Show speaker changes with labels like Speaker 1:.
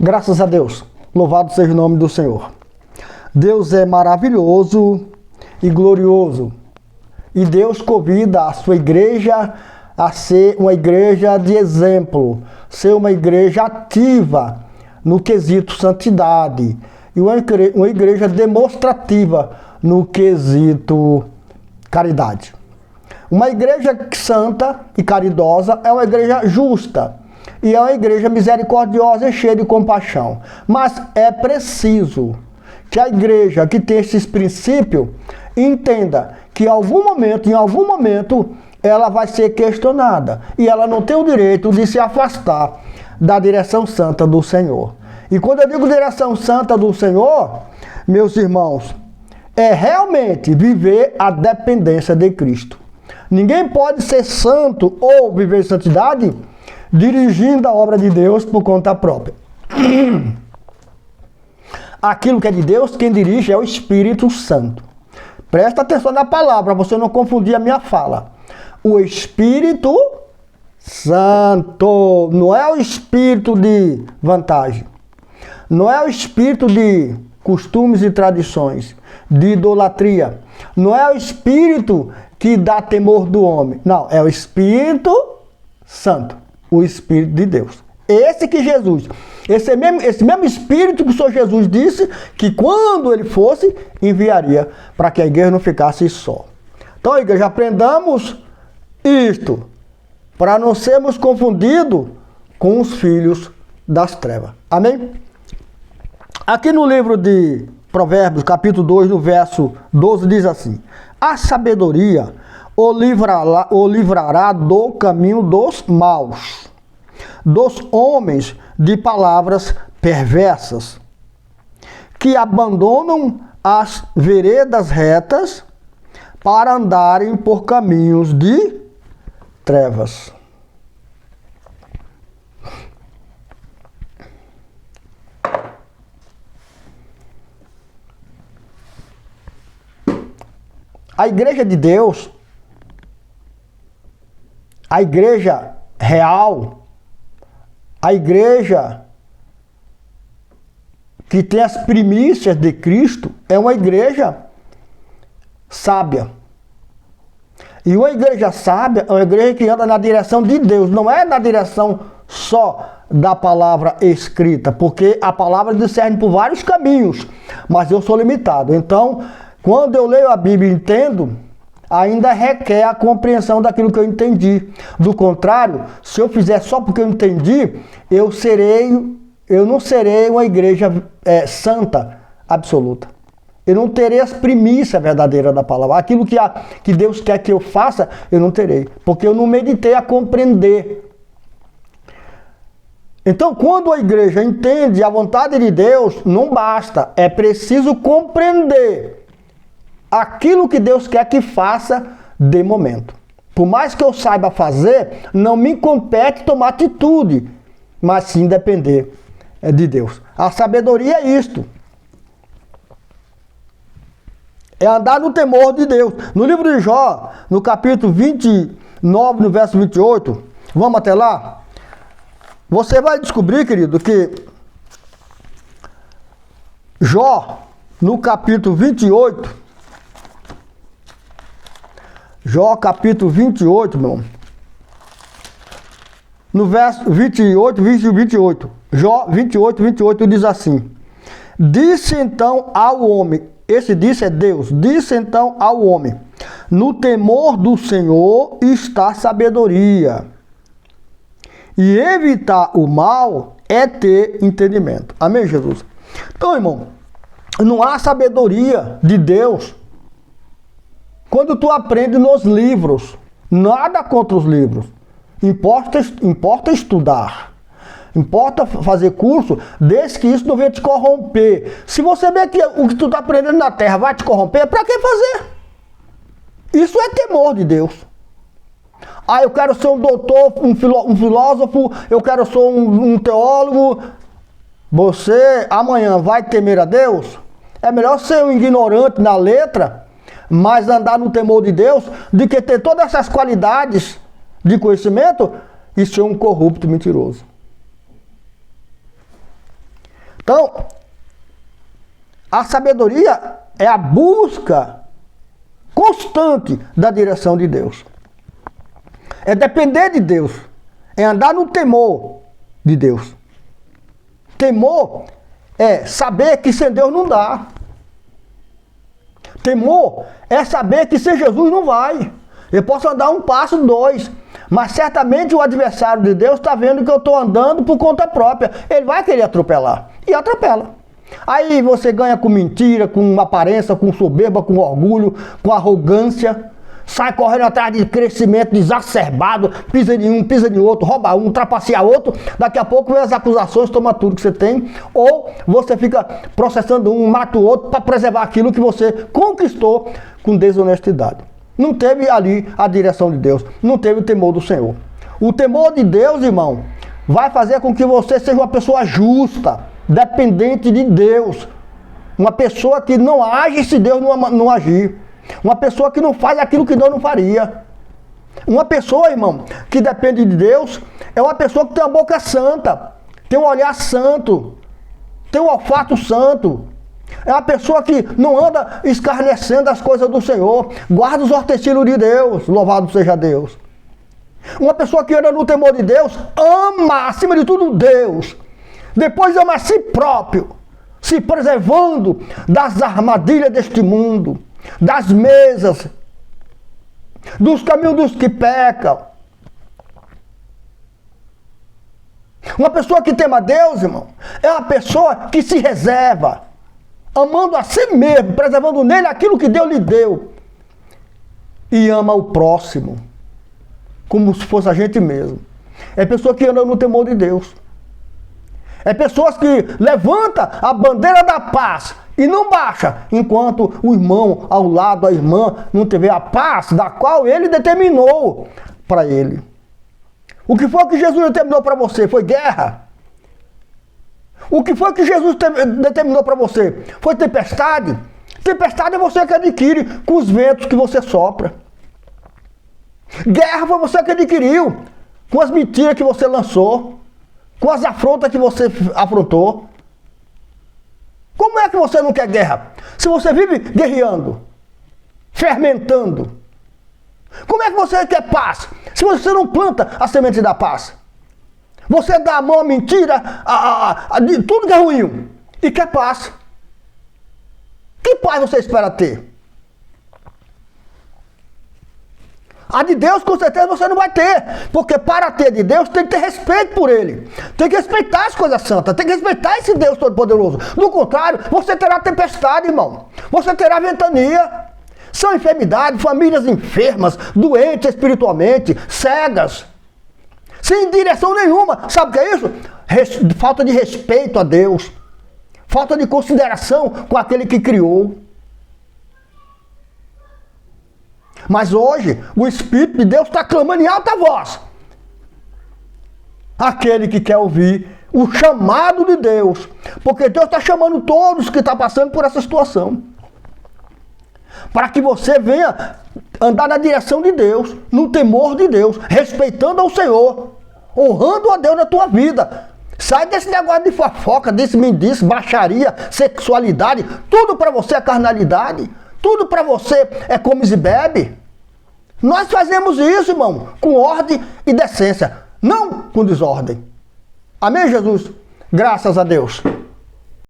Speaker 1: Graças a Deus. Louvado seja o nome do Senhor. Deus é maravilhoso e glorioso. E Deus convida a sua igreja a ser uma igreja de exemplo, ser uma igreja ativa no quesito santidade e uma igreja demonstrativa no quesito caridade. Uma igreja santa e caridosa é uma igreja justa e é uma igreja misericordiosa e cheia de compaixão. Mas é preciso que a igreja que tem esses princípios entenda que em algum momento, ela vai ser questionada e ela não tem o direito de se afastar da direção santa do Senhor. E quando eu digo direção santa do Senhor, meus irmãos, é realmente viver a dependência de Cristo. Ninguém pode ser santo ou viver santidade dirigindo a obra de Deus por conta própria. Aquilo que é de Deus, quem dirige é o Espírito Santo. Presta atenção na palavra, você não confundir a minha fala. O Espírito Santo, não é o espírito de vantagem. Não é o espírito de costumes e tradições, de idolatria. Não é o espírito que dá temor do homem. Não, é o Espírito Santo, o Espírito de Deus. Esse que Jesus, esse mesmo Espírito que o Senhor Jesus disse que quando ele fosse, enviaria para que a igreja não ficasse só. Então, igreja, aprendamos isto, para não sermos confundidos com os filhos das trevas. Amém? Aqui no livro de Provérbios, capítulo 2, no verso 12, diz assim: a sabedoria o livrará do caminho dos maus, dos homens de palavras perversas, que abandonam as veredas retas para andarem por caminhos de trevas. A igreja de Deus, a igreja real, a igreja que tem as primícias de Cristo, é uma igreja sábia. E uma igreja sábia é uma igreja que anda na direção de Deus, não é na direção só da palavra escrita, porque a palavra discerne por vários caminhos, mas eu sou limitado. Então, quando eu leio a Bíblia e entendo, ainda requer a compreensão daquilo que eu entendi. Do contrário, se eu fizer só porque eu entendi, eu não serei uma igreja santa absoluta. Eu não terei as primícias verdadeiras da palavra. Aquilo que Deus quer que eu faça, eu não terei. Porque eu não meditei a compreender. Então, quando a igreja entende a vontade de Deus, não basta. É preciso compreender aquilo que Deus quer que faça de momento. Por mais que eu saiba fazer, não me compete tomar atitude, mas sim depender de Deus. A sabedoria é isto. É andar no temor de Deus. No livro de Jó, no capítulo 29, no verso 28, vamos até lá? Você vai descobrir, querido, que Jó, no capítulo 28, Jó capítulo 28, meu irmão, no verso 28, Jó 28 diz assim: disse então ao homem, esse disse é Deus, disse então ao homem, no temor do Senhor está sabedoria, e evitar o mal é ter entendimento. Amém, Jesus? Então, irmão, não há sabedoria de Deus quando tu aprende nos livros. Nada contra os livros. Importa estudar. Importa fazer curso, desde que isso não venha te corromper. Se você vê que o que tu está aprendendo na terra vai te corromper, para que fazer? Isso é temor de Deus. Ah, eu quero ser um doutor, um filósofo, eu quero ser um teólogo. Você amanhã vai temer a Deus? É melhor ser um ignorante na letra, mas andar no temor de Deus, do que ter todas essas qualidades de conhecimento e ser um corrupto mentiroso. Então, a sabedoria é a busca constante da direção de Deus. É depender de Deus. É andar no temor de Deus. Temor é saber que sem Deus não dá. Temor é saber que sem Jesus não vai. Eu posso andar um passo, dois, mas certamente o adversário de Deus está vendo que eu estou andando por conta própria. Ele vai querer atropelar. E atropela. Aí você ganha com mentira, com aparência, com soberba, com orgulho, com arrogância. Sai correndo atrás de crescimento exacerbado, pisa em um, pisa em outro, rouba um, trapaceia outro. Daqui a pouco vem as acusações, toma tudo que você tem. Ou você fica processando um, mata o outro para preservar aquilo que você conquistou com desonestidade. Não teve ali a direção de Deus, não teve o temor do Senhor. O temor de Deus, irmão, vai fazer com que você seja uma pessoa justa, dependente de Deus. Uma pessoa que não age se Deus não agir. Uma pessoa que não faz aquilo que Deus não faria. Uma pessoa, irmão, que depende de Deus, é uma pessoa que tem uma boca santa, tem um olhar santo, tem um olfato santo. É uma pessoa que não anda escarnecendo as coisas do Senhor, guarda os utensílios de Deus, louvado seja Deus. Uma pessoa que anda no temor de Deus, ama acima de tudo Deus, depois ama a si próprio, se preservando das armadilhas deste mundo, das mesas, dos caminhos dos que pecam. Uma pessoa que tema a Deus, irmão, é uma pessoa que se reserva, amando a si mesmo, preservando nele aquilo que Deus lhe deu, e ama o próximo, como se fosse a gente mesmo. É pessoa que anda no temor de Deus. É pessoas que levantam a bandeira da paz e não baixa, enquanto o irmão ao lado, a irmã, não tiver a paz da qual ele determinou para ele. O que foi que Jesus determinou para você? Foi guerra. O que foi que Jesus determinou para você? Foi tempestade? Tempestade é você que adquire com os ventos que você sopra. Guerra foi você que adquiriu com as mentiras que você lançou, com as afrontas que você afrontou. Como é que você não quer guerra? Se você vive guerreando, fermentando. Como é que você quer paz? Se você não planta a semente da paz. Você dá a mão à mentira, de tudo que é ruim, e quer paz. Que paz você espera ter? A de Deus, com certeza, você não vai ter. Porque para ter de Deus, tem que ter respeito por Ele. Tem que respeitar as coisas santas. Tem que respeitar esse Deus Todo-Poderoso. Do contrário, você terá tempestade, irmão. Você terá ventania. São enfermidades, famílias enfermas, doentes espiritualmente, cegas. Sem direção nenhuma. Sabe o que é isso? Falta de respeito a Deus. Falta de consideração com aquele que criou. Mas hoje, o Espírito de Deus está clamando em alta voz. Aquele que quer ouvir o chamado de Deus. Porque Deus está chamando todos que estão passando por essa situação. Para que você venha andar na direção de Deus, no temor de Deus, respeitando ao Senhor, honrando a Deus na tua vida. Sai desse negócio de fofoca, desse mendice, baixaria, sexualidade. Tudo para você é carnalidade. Tudo para você é comes e bebe. Nós fazemos isso, irmão, com ordem e decência, não com desordem. Amém, Jesus? Graças a Deus.